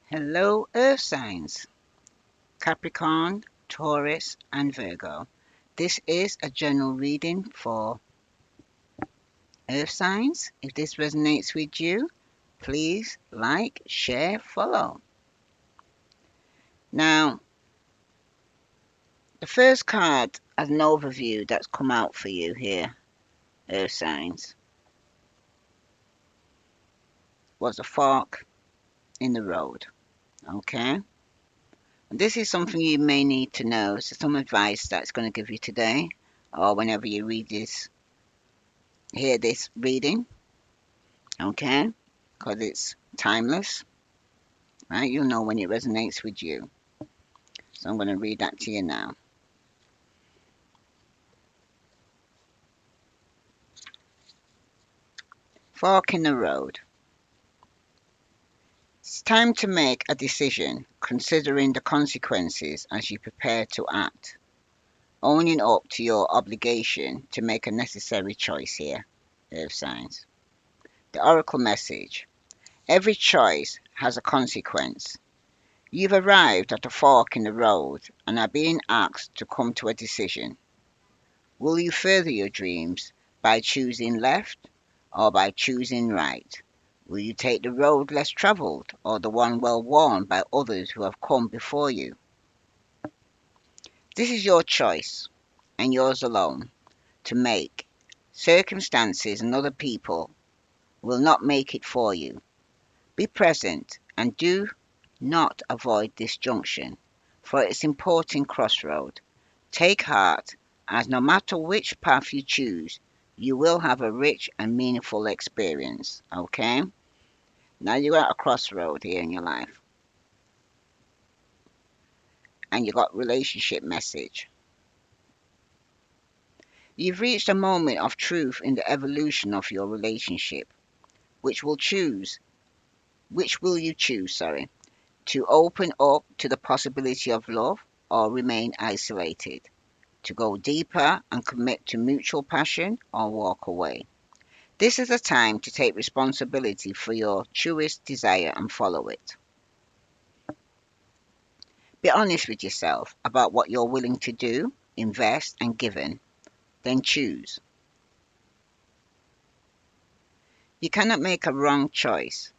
Hello, Earth signs, Capricorn, Taurus, and Virgo. This is a general reading for Earth signs. If this resonates with you, please like, share, follow. Now, the first card as an overview that's come out for you here, Earth signs, was a fork in the road. Okay? And this is something you may need to know. So some advice that's going to give you today, or whenever you hear this reading. Okay? Because it's timeless, right? You'll know when it resonates with you. So I'm going to read that to you now. Fork in the road. It's time to make a decision, considering the consequences as you prepare to act, owning up to your obligation to make a necessary choice here, Earth signs. The Oracle message. Every choice has a consequence. You've arrived at a fork in the road and are being asked to come to a decision. Will you further your dreams by choosing left or by choosing right? Will you take the road less travelled or the one well worn by others who have come before you? This is your choice, and yours alone, to make. Circumstances and other people will not make it for you. Be present and do not avoid this junction, for its important crossroad. Take heart, as no matter which path you choose, you will have a rich and meaningful experience. Okay? Now you're at a crossroad here in your life, and you got relationship message. You've reached a moment of truth in the evolution of your relationship, which will choose, which will you choose, sorry, to open up to the possibility of love or remain isolated, to go deeper and commit to mutual passion or walk away. This is a time to take responsibility for your truest desire and follow it. Be honest with yourself about what you're willing to do, invest, and give in. Then choose. You cannot make a wrong choice.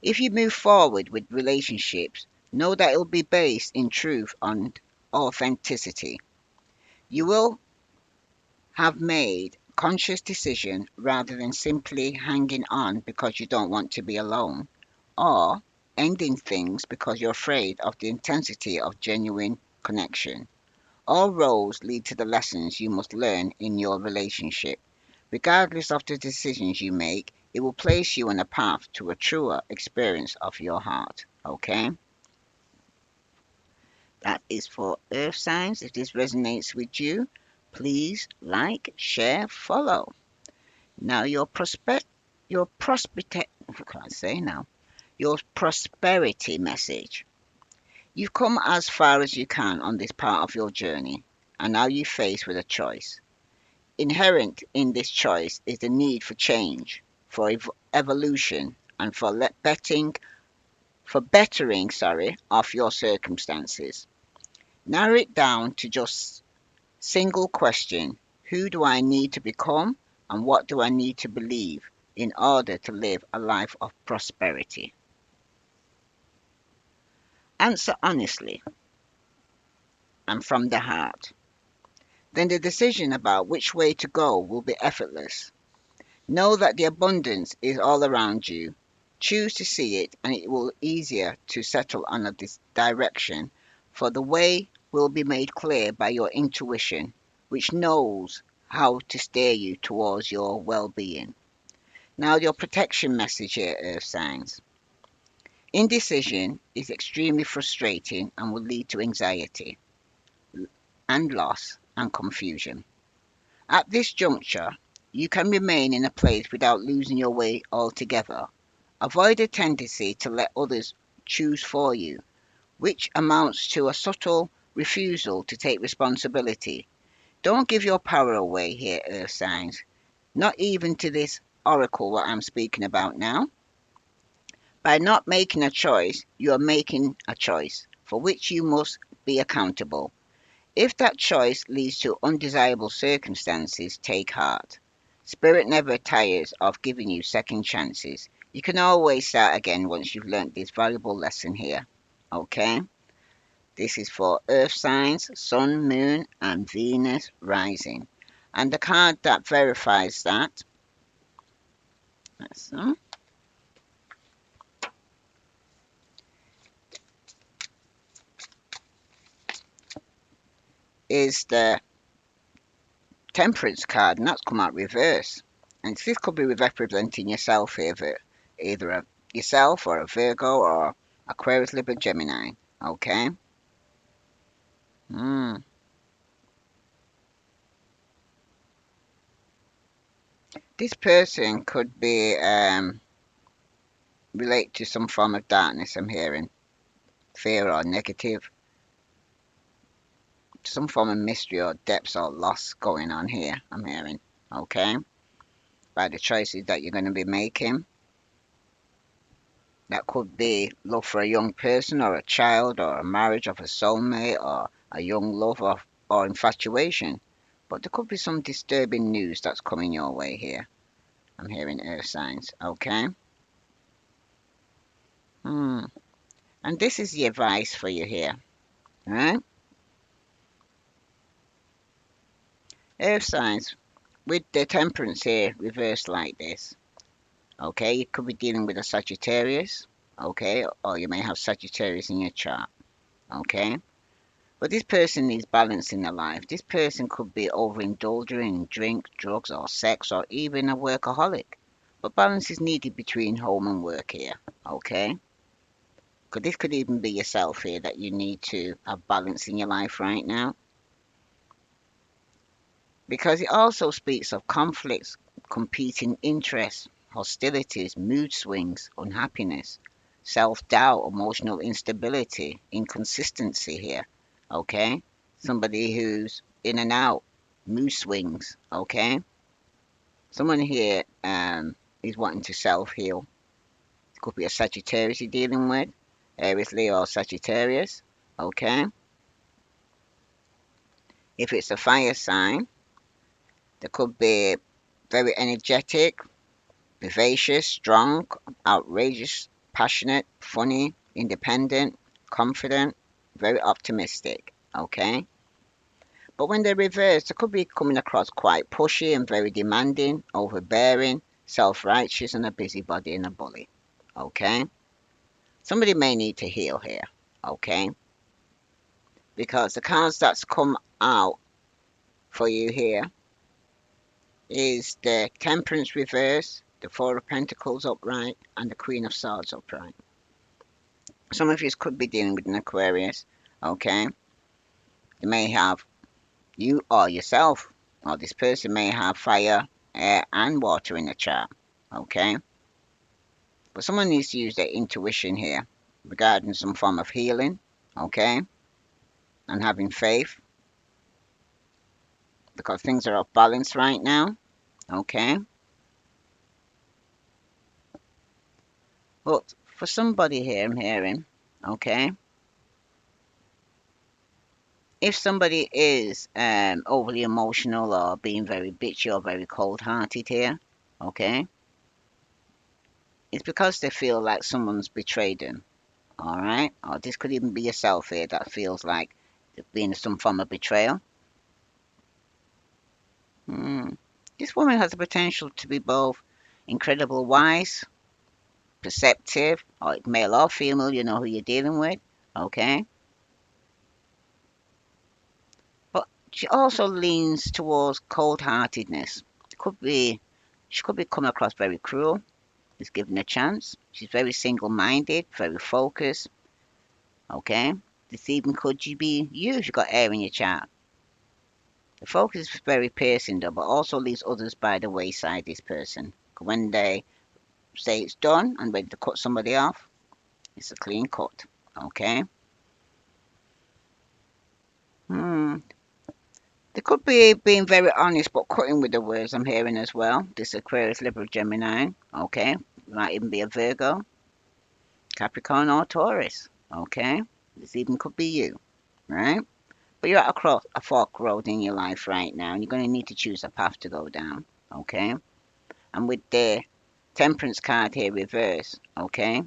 If you move forward with relationships, know that it will be based in truth and authenticity. You will have made conscious decision rather than simply hanging on because you don't want to be alone, or ending things because you're afraid of the intensity of genuine connection. All roads lead to the lessons you must learn in your relationship. Regardless of the decisions you make, it will place you on a path to a truer experience of your heart. Okay? That is for Earth signs. If this resonates with you, please like, share, follow. Now I can't say now, your prosperity message. You've come as far as you can on this part of your journey, and now you're faced with a choice. Inherent in this choice is the need for change, for evolution, and for bettering, of your circumstances. Narrow it down to just single question: who do I need to become, and what do I need to believe in order to live a life of prosperity? Answer honestly and from the heart. Then the decision about which way to go will be effortless. Know that the abundance is all around you. Choose to see it, and it will be easier to settle on a direction, for the way will be made clear by your intuition, which knows how to steer you towards your well-being. Now, your protection message here, Earth signs. Indecision is extremely frustrating and will lead to anxiety and loss and confusion. At this juncture, you can remain in a place without losing your way altogether. Avoid a tendency to let others choose for you, which amounts to a subtle refusal to take responsibility. Don't give your power away here, Earth signs, not even to this oracle what I'm speaking about now. By not making a choice, you are making a choice for which you must be accountable. If that choice leads to undesirable circumstances, take heart. Spirit never tires of giving you second chances. You can always start again once you've learnt this valuable lesson here. Okay? This is for Earth signs, Sun, Moon, and Venus rising. And the card that verifies that so, is the Temperance card, and that's come out reverse. And this could be representing yourself here, either yourself or a Virgo or Aquarius, Libra, Gemini. Okay? Hmm. This person could be relate to some form of darkness. I'm hearing fear or negative, some form of mystery or depths or loss going on here. I'm hearing. Okay, by the choices that you're going to be making. That could be love for a young person or a child or a marriage of a soulmate or a young love or infatuation. But there could be some disturbing news that's coming your way here. I'm hearing earth signs. Okay. Hmm. And this is the advice for you here. Right? Earth signs with the temperance here reversed like this. Okay. You could be dealing with a Sagittarius. Okay. Or you may have Sagittarius in your chart. Okay. But this person needs balance in their life. This person could be overindulging in drink, drugs, or sex, or even a workaholic. But balance is needed between home and work here, okay? Because this could even be yourself here that you need to have balance in your life right now. Because it also speaks of conflicts, competing interests, hostilities, mood swings, unhappiness, self doubt, emotional instability, inconsistency here, okay? Somebody who's in and out, mood swings, okay? Someone here is wanting to self heal. It could be a Sagittarius you're dealing with, Aries, Leo, or Sagittarius, okay? If it's a fire sign, there could be very energetic, vivacious, strong, outrageous, passionate, funny, independent, confident, very optimistic, okay? But when they're reversed, they could be coming across quite pushy and very demanding, overbearing, self-righteous, and a busybody and a bully. Okay? Somebody may need to heal here. Okay? Because the cards that's come out for you here is the Temperance reverse, the Four of Pentacles upright, and the Queen of Swords upright. Some of you could be dealing with an Aquarius. Okay? You may have you or yourself or this person may have fire, air, and water in the chart. Okay? But someone needs to use their intuition here regarding some form of healing, okay? And having faith because things are off balance right now, okay? But for somebody here, I'm hearing, okay? If somebody is overly emotional or being very bitchy or very cold-hearted here, okay? It's because they feel like someone's betrayed them, all right? Or this could even be yourself here that feels like being some form of betrayal. Hmm. This woman has the potential to be both incredible wise, perceptive, or male or female, you know who you're dealing with, okay? But she also leans towards cold-heartedness. Could be, she could be coming across very cruel, is given a chance. She's very single-minded, very focused, okay? This even could be you if you've got air in your chart. The focus is very piercing though, but also leaves others by the wayside, this person. When they say it's done and ready to cut somebody off, it's a clean cut. Okay. Hmm. They could be being very honest, but cutting with the words I'm hearing as well. This Aquarius, Libra, Gemini. Okay. Might even be a Virgo. Capricorn or Taurus. Okay? This even could be you, right? But you're at a fork road in your life right now, and you're going to need to choose a path to go down. Okay? And with the Temperance card here reverse, okay?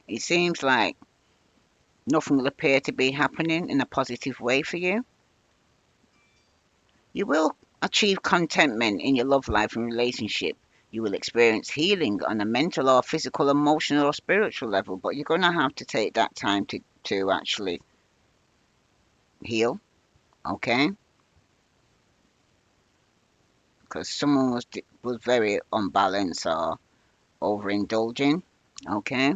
It seems like nothing will appear to be happening in a positive way for you. You will achieve contentment in your love life and relationship. You will experience healing on a mental or physical, emotional or spiritual level, but you're going to have to take that time to actually heal, okay? Because someone was very unbalanced or overindulging, okay?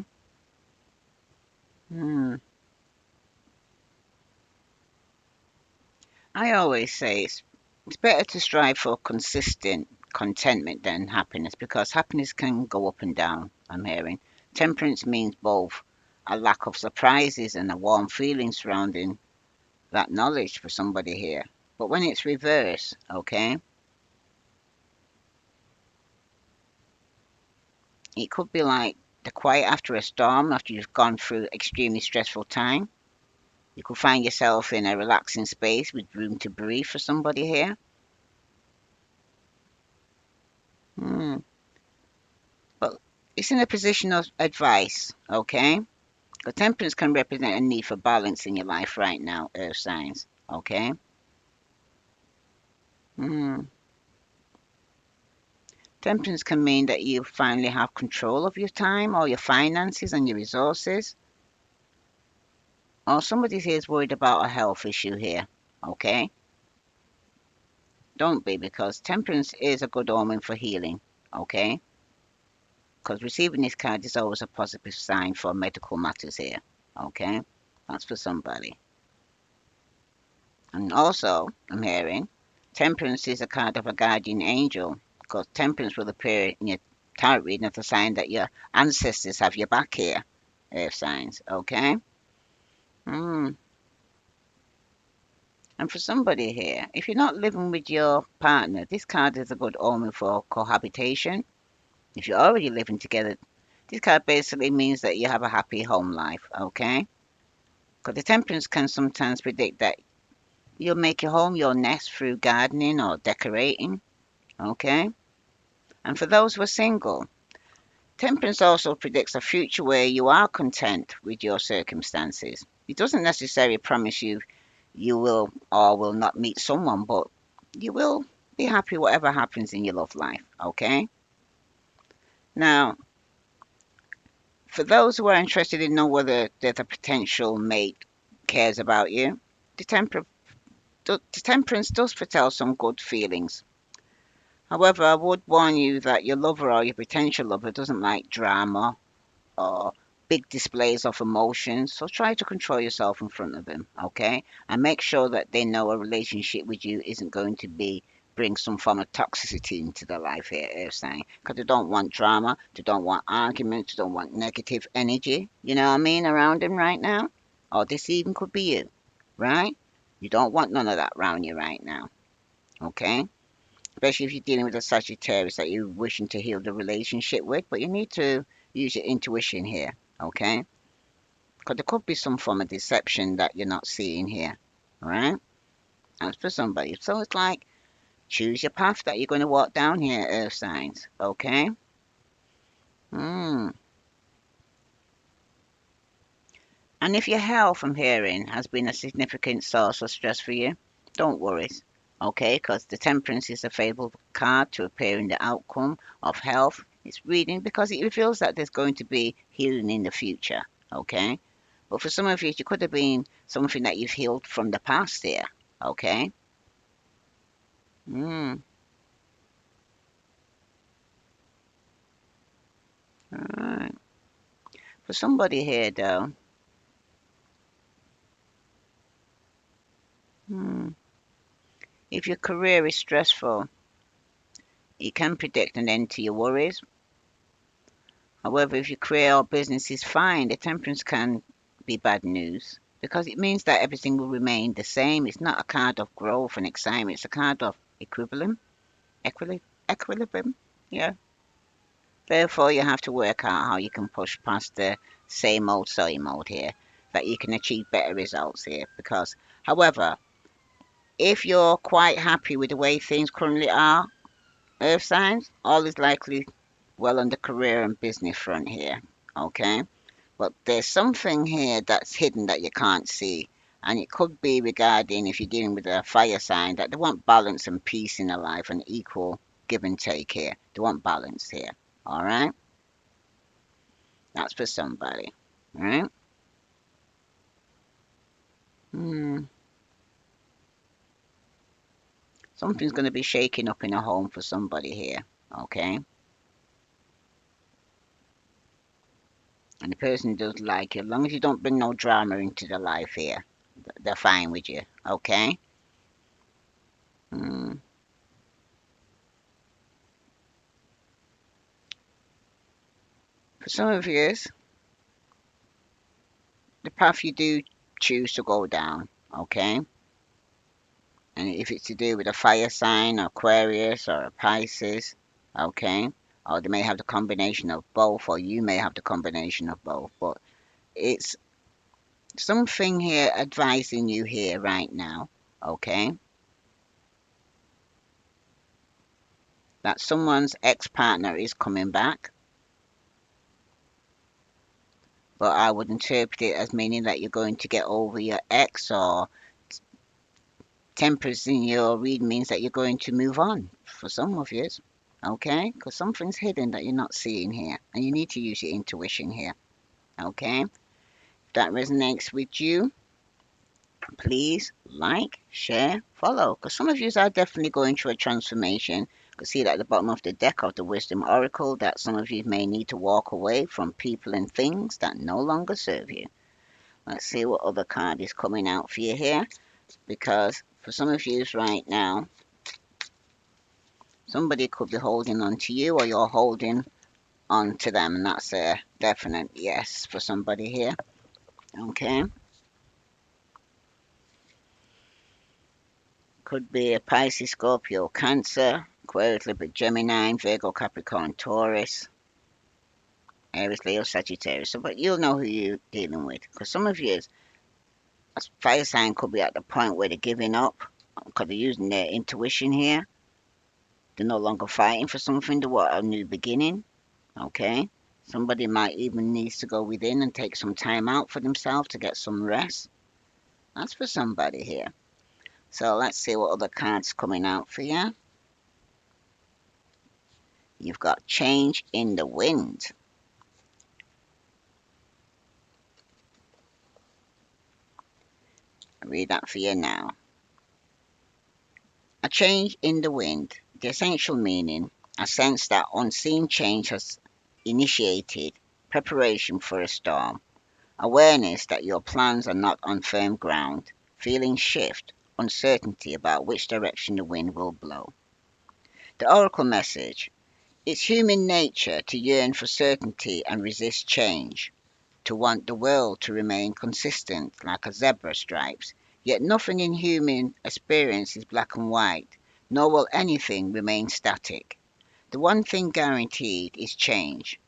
Hmm. I always say it's better to strive for consistent contentment than happiness because happiness can go up and down, I'm hearing. Temperance means both a lack of surprises and a warm feeling surrounding that knowledge for somebody here. But when it's reversed, okay, it could be like the quiet after a storm, after you've gone through extremely stressful time. You could find yourself in a relaxing space with room to breathe for somebody here. Hmm. But it's in a position of advice, okay? The temperance can represent a need for balance in your life right now, earth signs. Okay? Hmm. Temperance can mean that you finally have control of your time or your finances and your resources. Or somebody here is worried about a health issue here. Okay? Don't be, because temperance is a good omen for healing. Okay? Because receiving this card is always a positive sign for medical matters here. Okay? That's for somebody. And also, I'm hearing, temperance is a card of a guardian angel, because temperance will appear in your tarot reading as a sign that your ancestors have your back here. Earth signs, okay? Mm. And for somebody here, if you're not living with your partner, this card is a good omen for cohabitation. If you're already living together, this card basically means that you have a happy home life, okay? Because the temperance can sometimes predict that you'll make your home your nest through gardening or decorating. Okay? And for those who are single, temperance also predicts a future where you are content with your circumstances. It doesn't necessarily promise you will or will not meet someone, but you will be happy whatever happens in your love life. Okay? Now, for those who are interested in know whether there's a potential mate cares about you, the, temper- the temperance does foretell some good feelings. However, I would warn you that your lover or your potential lover doesn't like drama or big displays of emotions. So try to control yourself in front of them, okay? And make sure that they know a relationship with you isn't going to be bring some form of toxicity into their life here, saying because they don't want drama, they don't want arguments, they don't want negative energy. You know what I mean around them right now. Or this even could be you, right? You don't want none of that around you right now, okay? Especially if you're dealing with a Sagittarius that you're wishing to heal the relationship with, but you need to use your intuition here, okay? Because there could be some form of deception that you're not seeing here, all right? That's for somebody. So it's like choose your path that you're going to walk down here, Earth signs, okay? Hmm. And if your health, I'm hearing, has been a significant source of stress for you, don't worry, okay? Because the temperance is a favorable card to appear in the outcome of health. It's reading because it reveals that there's going to be healing in the future, okay? But for some of you, it could have been something that you've healed from the past here, okay? Mm, alright. For somebody here, though, hmm, if your career is stressful, you can predict an end to your worries. However, if your career or business is fine, the temperance can be bad news because it means that everything will remain the same. It's not a card of growth and excitement. It's a card of equilibrium. Equilibrium. Yeah. Therefore, you have to work out how you can push past the same old here, that you can achieve better results here. Because, however, if you're quite happy with the way things currently are, Earth signs, all is likely well on the career and business front here. Okay? But there's something here that's hidden that you can't see. And it could be regarding if you're dealing with a fire sign that they want balance and peace in their life and equal give and take here. They want balance here. Alright? That's for somebody. Alright? Hmm. Something's going to be shaking up in a home for somebody here. Okay? And the person does like you. As long as you don't bring no drama into their life here, they're fine with you. Okay? Hmm. For some of you, the path you do choose to go down. Okay? And if it's to do with a fire sign, Aquarius, or a Pisces, okay? Or they may have the combination of both, or you may have the combination of both. But it's something here advising you here right now, okay? That someone's ex-partner is coming back, but I would interpret it as meaning that you're going to get over your ex, or tempers in your read means that you're going to move on for some of you, okay? Because something's hidden that you're not seeing here, and you need to use your intuition here, okay? If that resonates with you, please like, share, follow. Because some of you are definitely going through a transformation. You can see that at the bottom of the deck of the Wisdom Oracle that some of you may need to walk away from people and things that no longer serve you. Let's see what other card is coming out for you here. Because for some of you right now, somebody could be holding on to you or you're holding on to them. And that's a definite yes for somebody here. Okay. Could be a Pisces, Scorpio, Cancer, Aquarius, Libra, Gemini, Virgo, Capricorn, Taurus, Aries, Leo, Sagittarius. So, but you'll know who you're dealing with. Because some of you, a fire sign could be at the point where they're giving up because they're using their intuition here. They're no longer fighting for something. They want a new beginning. Okay. Somebody might even needs to go within and take some time out for themselves to get some rest. That's for somebody here. So let's see what other cards coming out for you. You've got change in the wind. I'll read that for you now. A change in the wind. The essential meaning, a sense that unseen change has initiated preparation for a storm. Awareness that your plans are not on firm ground. Feeling shift, uncertainty about which direction the wind will blow. The oracle message. It's human nature to yearn for certainty and resist change, to want the world to remain consistent like a zebra stripes, yet nothing in human experience is black and white, nor will anything remain static. The one thing guaranteed is change.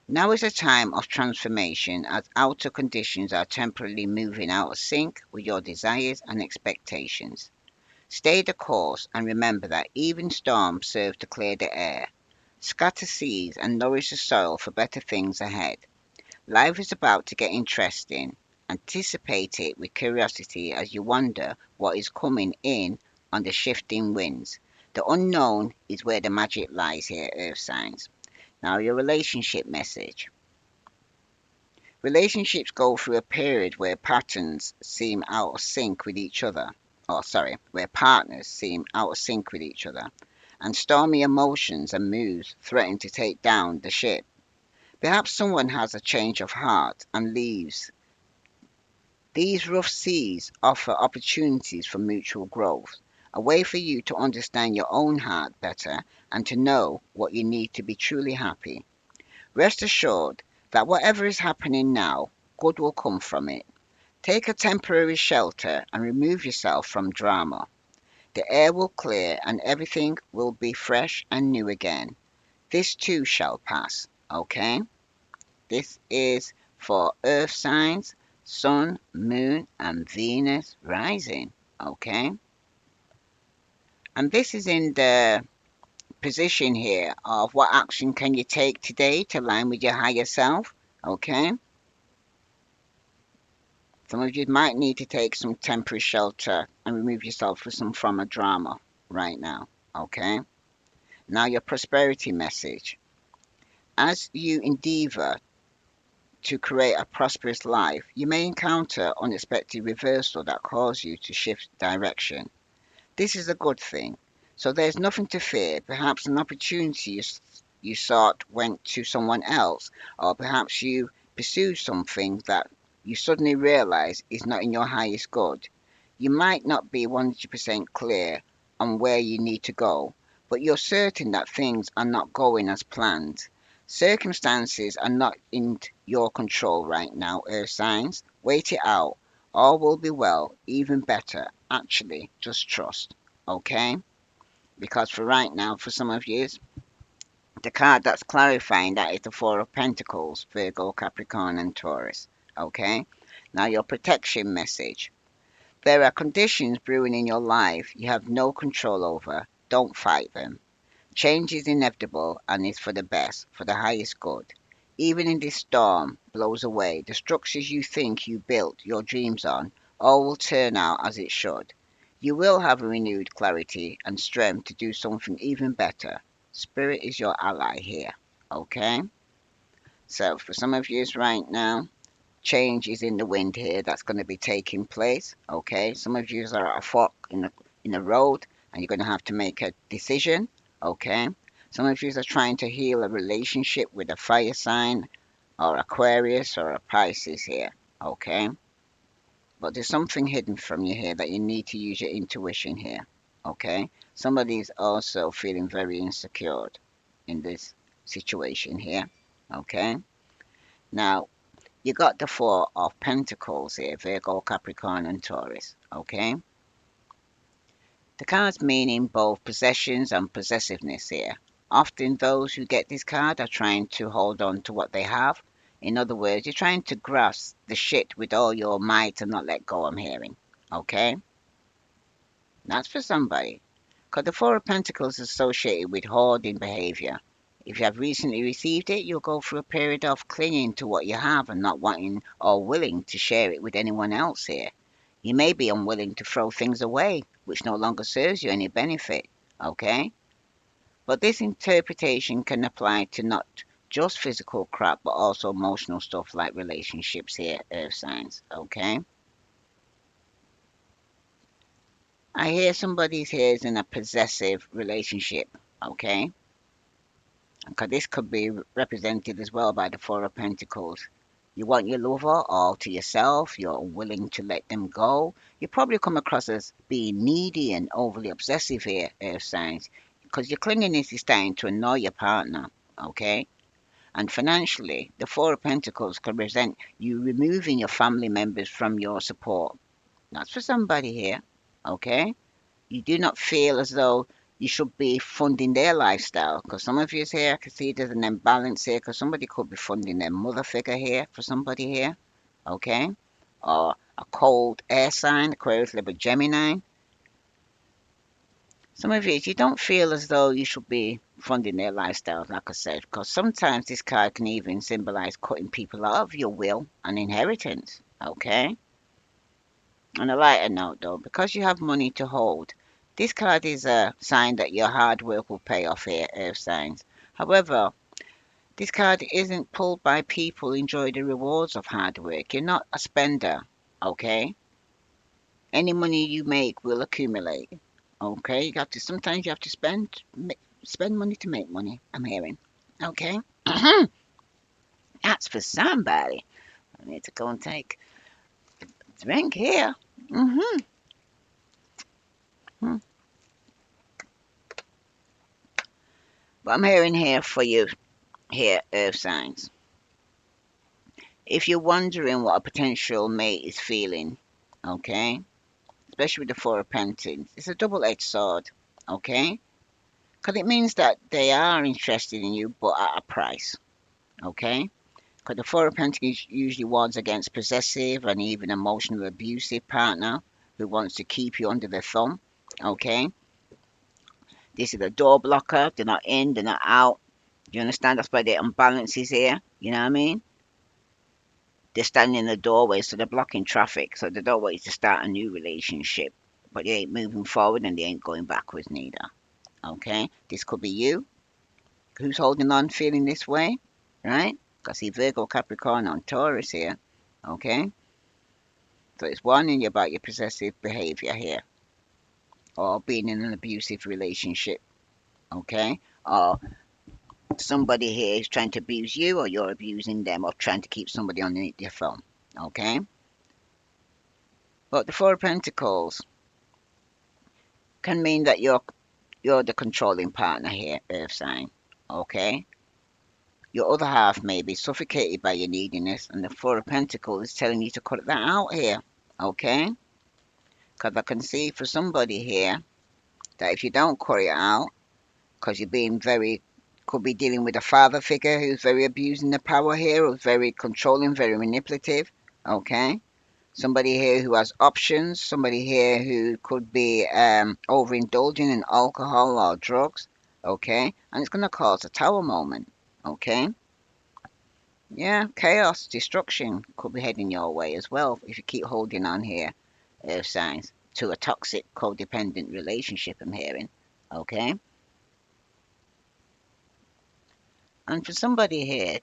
Now is a time of transformation as outer conditions are temporarily moving out of sync with your desires and expectations. Stay the course and remember that even storms serve to clear the air, scatter seeds and nourish the soil for better things ahead. Life is about to get interesting. Anticipate it with curiosity as you wonder what is coming in on the shifting winds. The unknown is where the magic lies here, Earth signs. Now, your relationship message. Relationships go through a period where patterns seem out of sync with each other. Or, sorry, where partners seem out of sync with each other, and stormy emotions and moods threaten to take down the ship. Perhaps someone has a change of heart and leaves. These rough seas offer opportunities for mutual growth, a way for you to understand your own heart better and to know what you need to be truly happy. Rest assured that whatever is happening now, good will come from it. Take a temporary shelter and remove yourself from drama. The air will clear and everything will be fresh and new again. This too shall pass. Okay? This is for earth signs, sun, moon, and Venus rising. Okay? And this is in the position here of what action can you take today to align with your higher self. Okay? Some of you might need to take some temporary shelter and remove yourself from some form of drama right now. Okay? Now, your prosperity message. As you endeavor to create a prosperous life, you may encounter unexpected reversal that cause you to shift direction. This is a good thing. So there's nothing to fear. Perhaps an opportunity you sought went to someone else, or perhaps you pursued something that you suddenly realize is not in your highest good. You might not be 100% clear on where you need to go, but you're certain that things are not going as planned. Circumstances are not in your control right now, Earth signs. Wait it out. All will be well, even better. Actually, just trust. Okay? Because for right now, for some of you, the card that's clarifying that is the Four of Pentacles, Virgo, Capricorn, and Taurus. Okay? Now, your protection message. There are conditions brewing in your life you have no control over. Don't fight them. Change is inevitable and is for the best, for the highest good. Even in this storm blows away, the structures you think you built your dreams on, all will turn out as it should. You will have a renewed clarity and strength to do something even better. Spirit is your ally here. Okay? So for some of you right now, change is in the wind here that's going to be taking place. Okay, some of you are at a fork in the road and you're going to have to make a decision. Okay, some of you are trying to heal a relationship with a fire sign or Aquarius or a Pisces here. Okay, but there's something hidden from you here that you need to use your intuition here. Okay, somebody's also feeling very insecure in this situation here. Okay, now you got the Four of Pentacles here, Virgo, Capricorn, and Taurus. Okay? The card's meaning both possessions and possessiveness here. Often those who get this card are trying to hold on to what they have. In other words, you're trying to grasp the shit with all your might and not let go, I'm hearing. Okay? That's for somebody. Because the Four of Pentacles is associated with hoarding behavior. If you have recently received it, you'll go through a period of clinging to what you have and not wanting or willing to share it with anyone else here. You may be unwilling to throw things away, which no longer serves you any benefit. Okay? But this interpretation can apply to not just physical crap, but also emotional stuff like relationships here, earth signs. Okay? I hear somebody's here is in a possessive relationship. Okay? Because this could be represented as well by the Four of Pentacles. You want your lover all to yourself, you're willing to let them go. You probably come across as being needy and overly obsessive here, earth signs, because your clinginess is starting to annoy your partner, okay? And financially, the Four of Pentacles could represent you removing your family members from your support. That's for somebody here, okay? You do not feel as though you should be funding their lifestyle because some of you here I can see there's an imbalance here because somebody could be funding their mother figure here for somebody here, okay, or a cold air sign, Aquarius, Libra, Gemini. Some of you don't feel as though you should be funding their lifestyle, like I said, because sometimes this card can even symbolize cutting people out of your will and inheritance, okay. On a lighter note, though, because you have money to hold, this card is a sign that your hard work will pay off here, Earth signs. However, this card isn't pulled by people who enjoy the rewards of hard work. You're not a spender, okay? Any money you make will accumulate, okay? You have to sometimes you have to spend money to make money. I'm hearing, okay? That's for somebody. I need to go and take a drink here. hmm But I'm hearing here for you here, Earth signs. If you're wondering what a potential mate is feeling, okay, especially with the Four of Pentacles, it's a double-edged sword, okay? Because it means that they are interested in you, but at a price. Okay? Because the Four of Pentacles usually warns against possessive and even emotional abusive partner who wants to keep you under their thumb. Okay? This is a door blocker. They're not in, they're not out. Do you understand? That's why the imbalance is here. You know what I mean? They're standing in the doorway, so they're blocking traffic. So the doorway is to start a new relationship. But they ain't moving forward and they ain't going backwards neither. Okay? This could be you who's holding on feeling this way, right? Because see Virgo, Capricorn, and Taurus here. Okay? So it's warning you about your possessive behavior here, or being in an abusive relationship. Okay? Or somebody here is trying to abuse you, or you're abusing them, or trying to keep somebody underneath your thumb. Okay? But the Four of Pentacles can mean that you're the controlling partner here, Earth sign. Okay? Your other half may be suffocated by your neediness, and the Four of Pentacles is telling you to cut that out here. Okay? Because I can see for somebody here that if you don't cut it out, because you're being very, could be dealing with a father figure who's very abusing the power here, or very controlling, very manipulative. Okay? Somebody here who has options, somebody here who could be overindulging in alcohol or drugs. Okay? And it's going to cause a tower moment. Okay? Yeah, chaos, destruction could be heading your way as well if you keep holding on here, Earth signs, to a toxic, codependent relationship, I'm hearing. Okay? And for somebody here,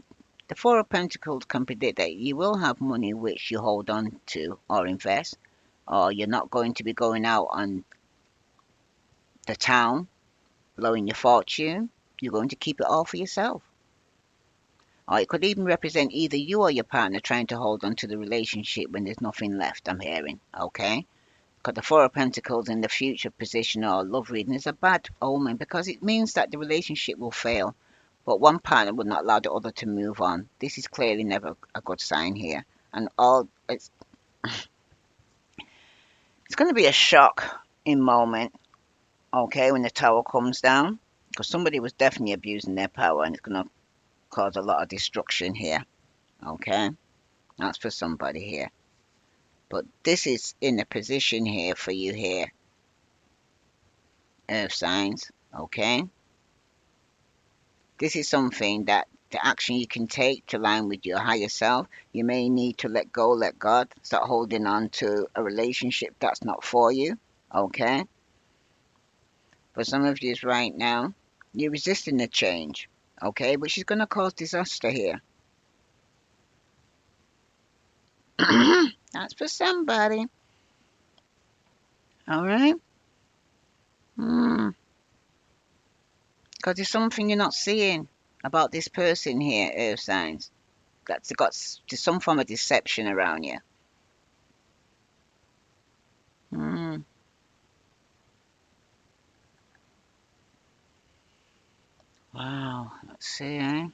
the Four of Pentacles can predict that you will have money which you hold on to or invest, or you're not going to be going out on the town blowing your fortune. You're going to keep it all for yourself. Or it could even represent either you or your partner trying to hold on to the relationship when there's nothing left, I'm hearing. Okay? Because the Four of Pentacles in the future position or love reading is a bad omen because it means that the relationship will fail, but one partner will not allow the other to move on. This is clearly never a good sign here. And all it's going to be a shock in moment, okay, when the tower comes down, because somebody was definitely abusing their power, and it's going to cause a lot of destruction here. Okay, that's for somebody here. But this is in a position here for you here, Earth signs. Okay, this is something that the action you can take to align with your higher self. You may need to let go, let God, start holding on to a relationship that's not for you. Okay, for some of you right now, you're resisting the change. Okay, which is going to cause disaster here. That's for somebody. All right. Because there's something you're not seeing about this person here, Earth signs. That's got some form of deception around you. Mm, wow. Let's see, eh?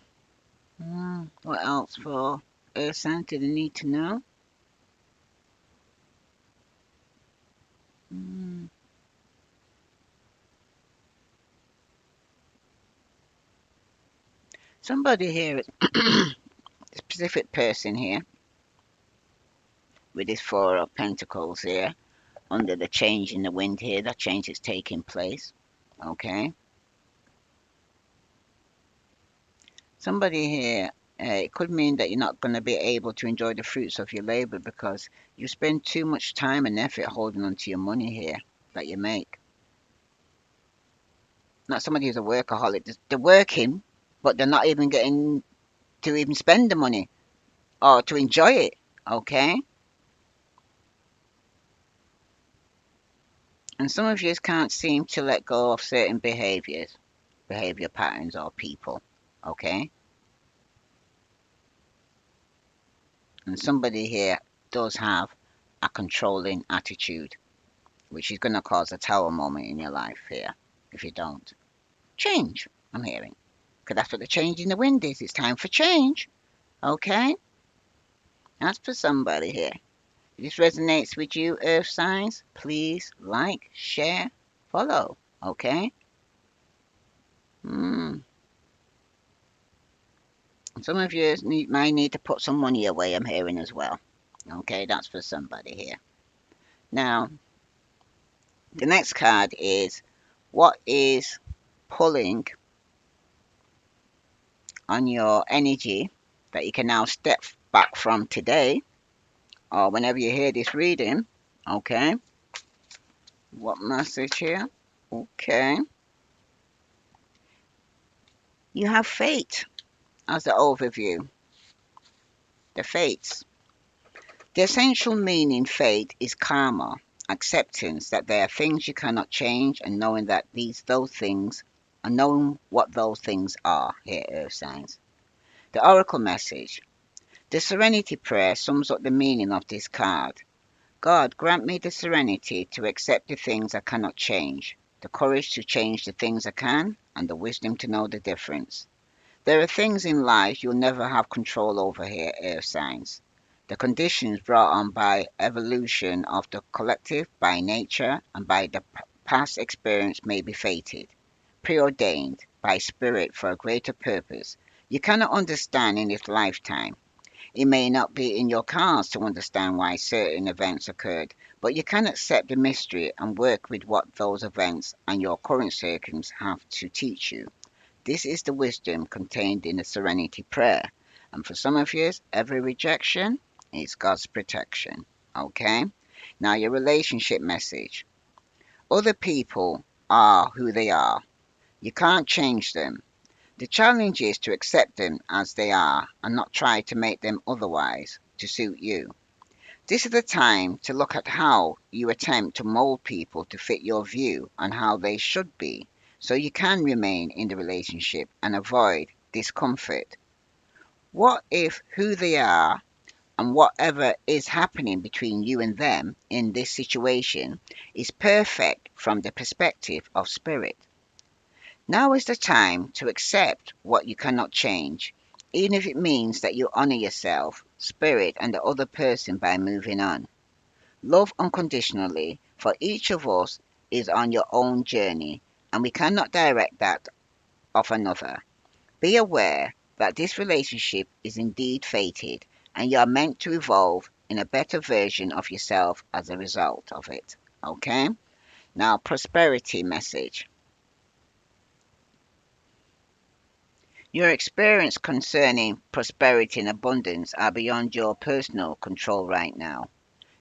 What else for Earth signs do they need to know? Mm, somebody here, a specific person here, with this Four of Pentacles here, under the change in the wind here, that change is taking place. Okay. Somebody here, it could mean that you're not going to be able to enjoy the fruits of your labor because you spend too much time and effort holding on to your money here that you make. Not somebody who's a workaholic. They're working, but they're not even getting to even spend the money or to enjoy it. Okay? And some of you just can't seem to let go of certain behaviors, behavior patterns, or people. Okay? And somebody here does have a controlling attitude, which is going to cause a tower moment in your life here if you don't change. I'm hearing. Because that's what the change in the wind is. It's time for change. Okay? That's for somebody here. If this resonates with you, Earth signs, please like, share, follow. Okay? Hmm. Some of you might need to put some money away, I'm hearing as well. Okay, that's for somebody here. Now, the next card is what is pulling on your energy that you can now step back from today or whenever you hear this reading. Okay, what message here? Okay, you have fate as the overview. The fates. The essential meaning fate is karma, acceptance that there are things you cannot change and knowing that those things and knowing what those things are here, earth signs. The oracle message. The serenity prayer sums up the meaning of this card. God, grant me the serenity to accept the things I cannot change, the courage to change the things I can, and the wisdom to know the difference. There are things in life you'll never have control over here, earth signs. The conditions brought on by evolution of the collective, by nature, and by the past experience may be fated, preordained by spirit for a greater purpose. You cannot understand in this lifetime. It may not be in your cards to understand why certain events occurred, but you can accept the mystery and work with what those events and your current circumstances have to teach you. This is the wisdom contained in the Serenity Prayer. And for some of you, every rejection is God's protection. Okay? Now, your relationship message. Other people are who they are. You can't change them. The challenge is to accept them as they are and not try to make them otherwise to suit you. This is the time to look at how you attempt to mold people to fit your view on how they should be, so you can remain in the relationship and avoid discomfort. What if who they are and whatever is happening between you and them in this situation is perfect from the perspective of spirit? Now is the time to accept what you cannot change, even if it means that you honor yourself, spirit, and the other person by moving on. Love unconditionally, for each of us is on your own journey, and we cannot direct that of another. Be aware that this relationship is indeed fated, and you are meant to evolve in a better version of yourself as a result of it. Okay? Now, prosperity message. Your experience concerning prosperity and abundance are beyond your personal control right now.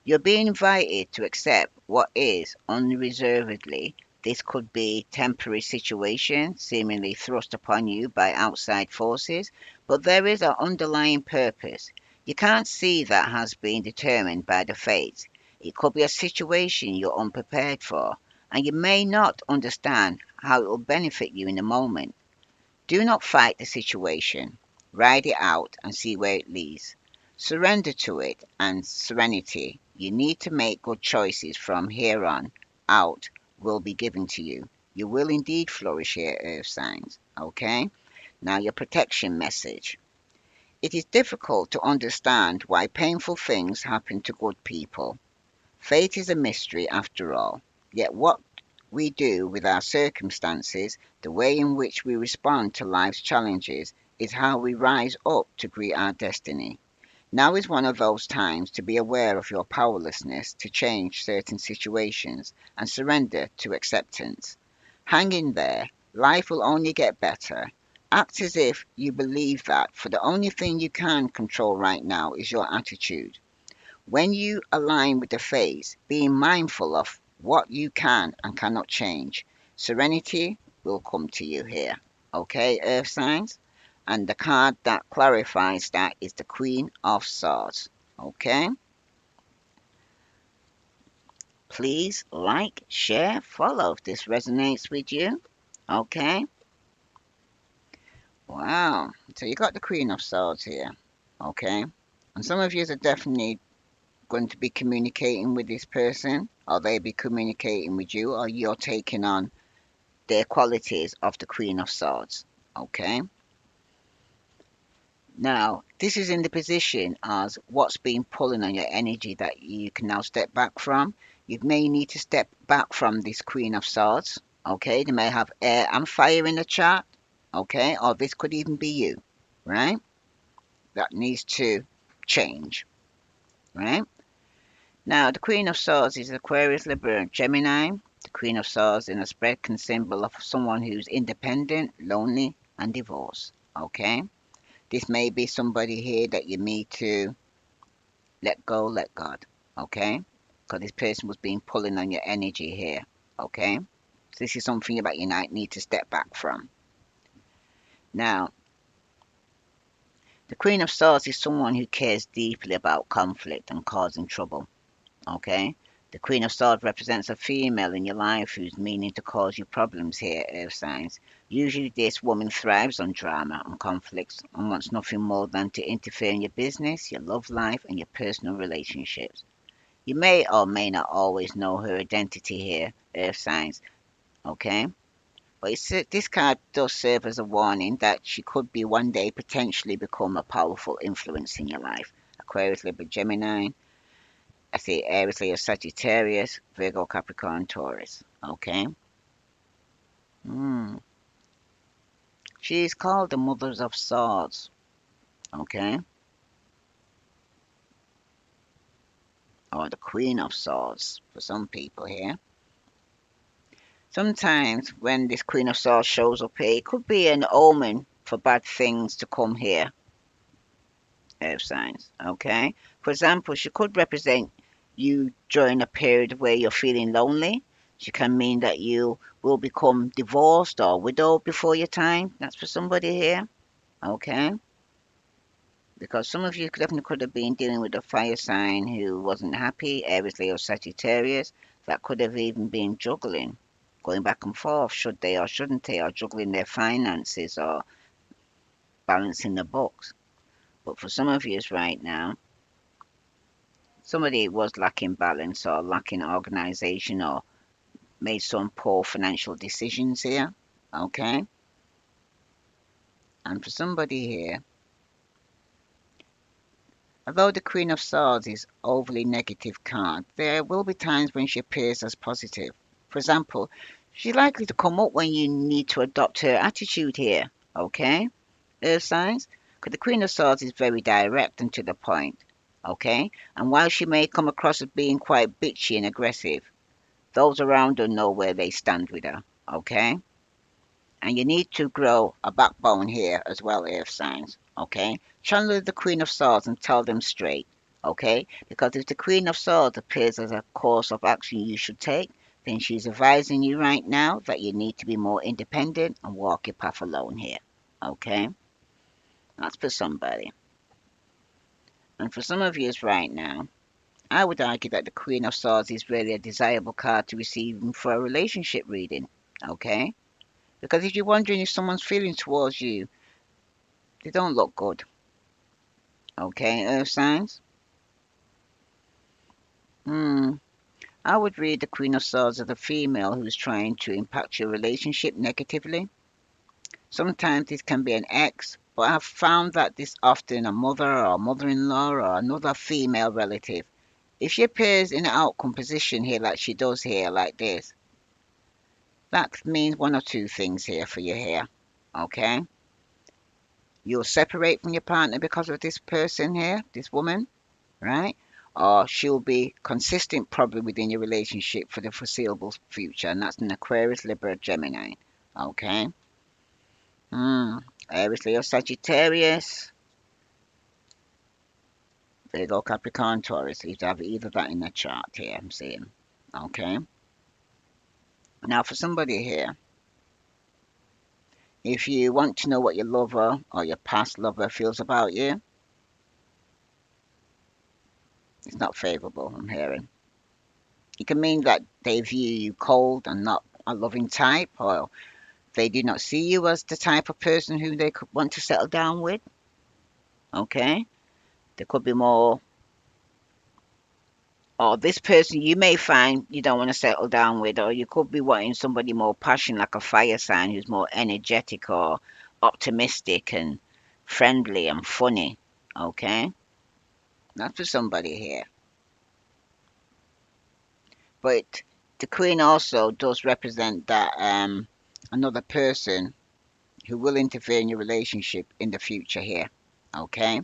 You're being invited to accept what is unreservedly. This could be temporary situation seemingly thrust upon you by outside forces, but there is an underlying purpose. You can't see that has been determined by the fates. It could be a situation you're unprepared for, and you may not understand how it will benefit you in the moment. Do not fight the situation. Ride it out and see where it leads. Surrender to it and serenity. You need to make good choices from here on out will be given to you. You will indeed flourish here, earth signs. Okay? Now your protection message. It is difficult to understand why painful things happen to good people. Fate is a mystery after all. Yet what we do with our circumstances, the way in which we respond to life's challenges, is how we rise up to greet our destiny. Now is one of those times to be aware of your powerlessness to change certain situations and surrender to acceptance. Hang in there. Life will only get better. Act as if you believe that, for the only thing you can control right now is your attitude. When you align with the phase, being mindful of what you can and cannot change, serenity will come to you here. Okay, Earth signs? And the card that clarifies that is the Queen of Swords. Okay? Please like, share, follow if this resonates with you. Okay? Wow. So you got the Queen of Swords here. Okay? And some of you are definitely going to be communicating with this person, or they be communicating with you, or you're taking on their qualities of the Queen of Swords. Okay? Now, this is in the position as what's been pulling on your energy that you can now step back from. You may need to step back from this Queen of Swords. Okay? They may have air and fire in the chart. okay? Or this could even be you, right? That needs to change, right? Now, the Queen of Swords is Aquarius, Libra, and Gemini. The Queen of Swords in a spread can symbol of someone who's independent, lonely, and divorced, okay? This may be somebody here that you need to let go, let God, okay? Because this person was being pulling on your energy here, okay? So this is something that you might need to step back from. Now, the Queen of Swords is someone who cares deeply about conflict and causing trouble, okay? The Queen of Swords represents a female in your life who's meaning to cause you problems here, Earth signs. Usually this woman thrives on drama and conflicts and wants nothing more than to interfere in your business, your love life, and your personal relationships. You may or may not always know her identity here, Earth signs, okay? But this card does serve as a warning that she could be one day potentially become a powerful influence in your life. Aquarius, Libra, Gemini, I say Aries, Leo, Sagittarius, Virgo, Capricorn, Taurus. Okay. Hmm. She is called the Mother of Swords. Okay. Or the Queen of Swords for some people here. Sometimes when this Queen of Swords shows up here, it could be an omen for bad things to come here. Earth signs. Okay. For example, she could represent you during a period where you're feeling lonely. She can mean that you will become divorced or widowed before your time. That's for somebody here. Okay. Because some of you definitely could have been dealing with a fire sign who wasn't happy, Aries, Leo, Sagittarius. That could have even been juggling, going back and forth, should they or shouldn't they, or juggling their finances or balancing the books. But for some of you right now, somebody was lacking balance or lacking organization or made some poor financial decisions here. Okay. And for somebody here, although the Queen of Swords is overly negative card, there will be times when she appears as positive. For example, she's likely to come up when you need to adopt her attitude here. Okay. Earth signs? Because the Queen of Swords is very direct and to the point. Okay. And while she may come across as being quite bitchy and aggressive, those around her know where they stand with her, okay? And you need to grow a backbone here as well, Earth signs, okay? Channel the Queen of Swords and tell them straight, okay? Because if the Queen of Swords appears as a course of action you should take, then she's advising you right now that you need to be more independent and walk your path alone here, okay? That's for somebody. And for some of you right now, I would argue that the Queen of Swords is really a desirable card to receive for a relationship reading, okay? Because if you're wondering if someone's feeling towards you, they don't look good. Okay, Earth signs? Hmm. I would read the Queen of Swords as a female who's trying to impact your relationship negatively. Sometimes this can be an ex, but I've found that this often a mother or mother-in-law or another female relative. If she appears in an outcome position here like she does here, like this, that means one or two things here for you here. Okay? You'll separate from your partner because of this person here, this woman, right? Or she'll be consistent probably within your relationship for the foreseeable future, and that's an Aquarius, Libra, Gemini. Okay? Hmm. Aries, Leo, Sagittarius, Virgo, Capricorn, Taurus. You have either that in the chart here, I'm seeing. Okay? Now, for somebody here, if you want to know what your lover or your past lover feels about you, it's not favorable, I'm hearing. It can mean that they view you cold and not a loving type, or they do not see you as the type of person who they could want to settle down with. Okay? There could be more, or this person you may find you don't want to settle down with, or you could be wanting somebody more passionate, like a fire sign who's more energetic or optimistic and friendly and funny. Okay? That's for somebody here. But the Queen also does represent that another person who will interfere in your relationship in the future here. Okay?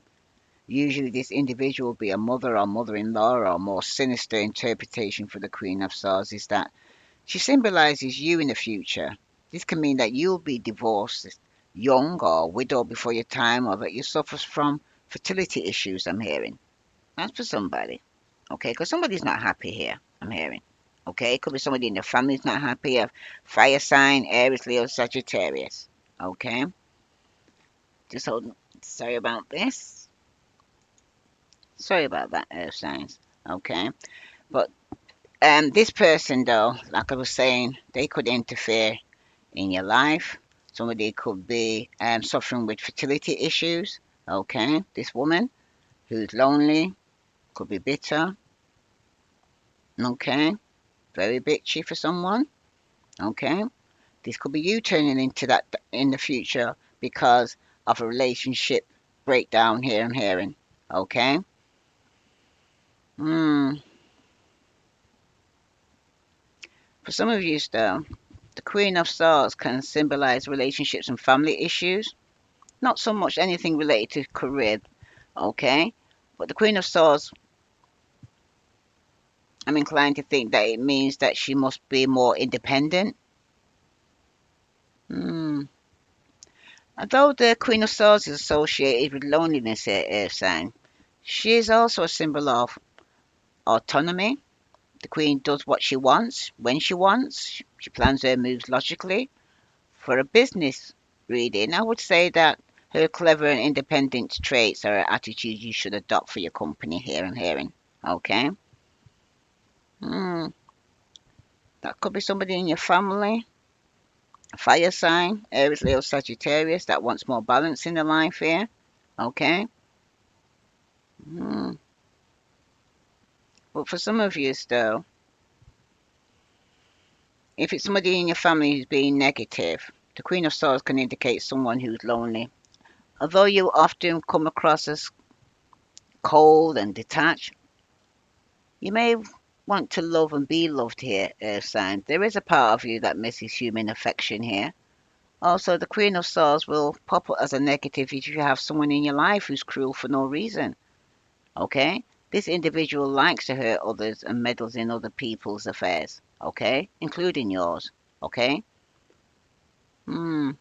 Usually, this individual will be a mother or mother in law, or a more sinister interpretation for the Queen of Swords is that she symbolizes you in the future. This can mean that you'll be divorced young or widowed before your time, or that you suffer from fertility issues, I'm hearing. That's for somebody. Okay? Because somebody's not happy here, I'm hearing. Okay? It could be somebody in the family's not happy. A fire sign, Aries, Leo, Sagittarius. Okay? Just hold. Sorry about this. Sorry about that, Earth signs. Okay? But this person, though, like I was saying, they could interfere in your life. Somebody could be suffering with fertility issues. Okay, this woman who's lonely could be bitter. Okay, very bitchy for someone. Okay, this could be you turning into that in the future because of a relationship breakdown here I'm hearing. Okay. Hmm. For some of you, though, the Queen of Swords can symbolize relationships and family issues. Not so much anything related to career, okay? But the Queen of Swords, I'm inclined to think that it means that she must be more independent. Hmm. Although the Queen of Swords is associated with loneliness here, Earth sign, she is also a symbol of autonomy. The Queen does what she wants, when she wants. She plans her moves logically. For a business reading, I would say that her clever and independent traits are an attitude you should adopt for your company here I'm hearing. Okay? Hmm. That could be somebody in your family, a fire sign, Aries, Leo, Sagittarius, that wants more balance in their life here. Okay? Hmm. But for some of you, though, if it's somebody in your family who's being negative, the Queen of Swords can indicate someone who's lonely. Although you often come across as cold and detached, you may want to love and be loved here, Earth sign. There is a part of you that misses human affection here. Also, the Queen of Swords will pop up as a negative if you have someone in your life who's cruel for no reason. Okay? This individual likes to hurt others and meddles in other people's affairs. Okay? Including yours. Okay? Hmm.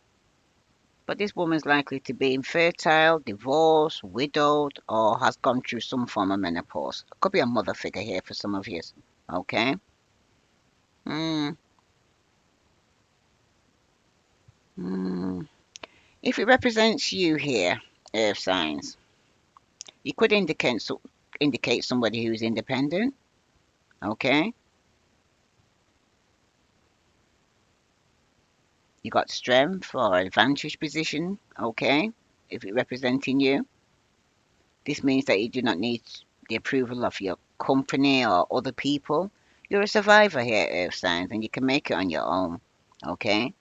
But this woman's likely to be infertile, divorced, widowed, or has gone through some form of menopause. Could be a mother figure here for some of you. Okay? Hmm. Hmm. If it represents you here, earth signs, you could indicate somebody who's independent. Okay? You got strength or advantage position. Okay? If it representing you, this means that you do not need the approval of your company or other people. You're a survivor here, earth signs, and you can make it on your own. Okay?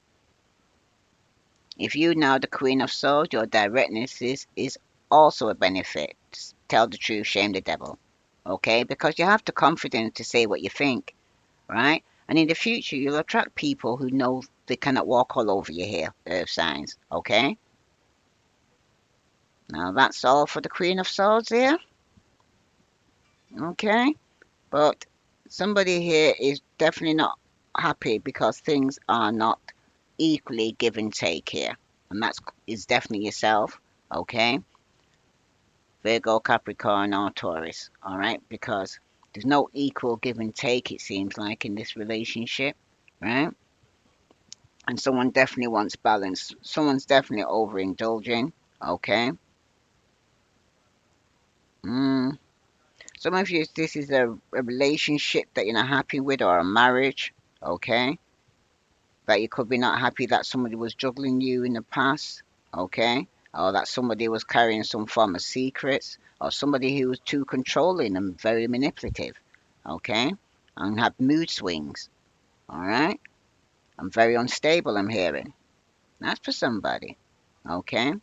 If you now the Queen of Swords, your directness is also a benefit. Tell the truth, shame the devil. Okay? Because you have the confidence to say what you think, right? And in the future, you'll attract people who know they cannot walk all over you here, earth signs. Okay? Now that's all for the Queen of Swords here. Okay? But somebody here is definitely not happy because things are not equally give and take here. And that's is definitely yourself. Okay? Virgo, Capricorn, or Taurus. All right? Because there's no equal give and take, it seems like, in this relationship. Right? And someone definitely wants balance. Someone's definitely overindulging. Okay? Mm. Some of you, this is a relationship that you're not happy with or a marriage. Okay? That you could be not happy that somebody was juggling you in the past. Okay? Or that somebody was carrying some form of secrets. Or somebody who was too controlling and very manipulative. Okay? And had mood swings. All right? I'm very unstable, I'm hearing. That's for somebody. Okay?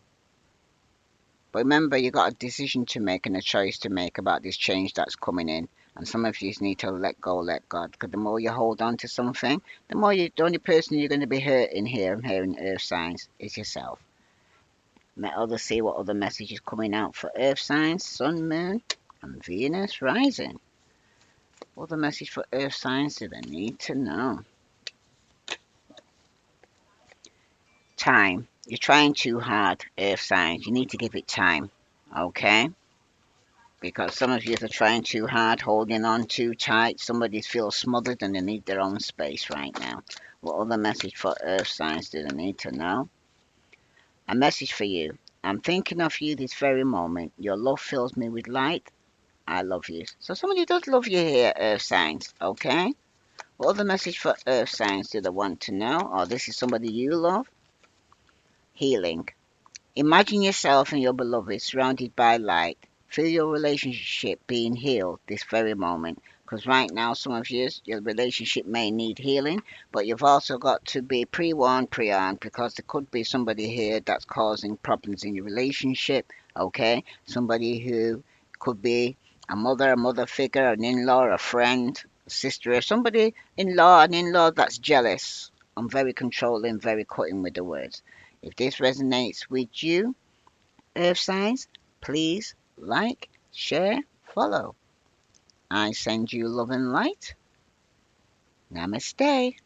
But remember, you got a decision to make and a choice to make about this change that's coming in. And some of you need to let go, let God. Because the more you hold on to something, the only person you're going to be hurting here, I'm hearing earth signs, is yourself. Let others see what other message is coming out for earth signs, sun, moon, and Venus rising. What other message for earth signs do they need to know? Time. You're trying too hard, earth signs. You need to give it time. Okay? Because some of you are trying too hard, holding on too tight. Somebody feels smothered and they need their own space right now. What other message for earth signs do they need to know? A message for you. I'm thinking of you this very moment. Your love fills me with light. I love you. So somebody does love you here, earth signs. Okay? What other message for earth signs do they want to know? Or this is somebody you love? Healing. Imagine yourself and your beloved surrounded by light. Feel your relationship being healed this very moment. Because right now, some of you, your relationship may need healing, but you've also got to be pre-warned, pre-armed, because there could be somebody here that's causing problems in your relationship. Okay? Somebody who could be a mother figure, an in-law, a friend, a sister, somebody in-law, an in-law that's jealous. I'm very controlling, very cutting with the words. If this resonates with you, Earth signs, please like, share, follow. I send you love and light. Namaste.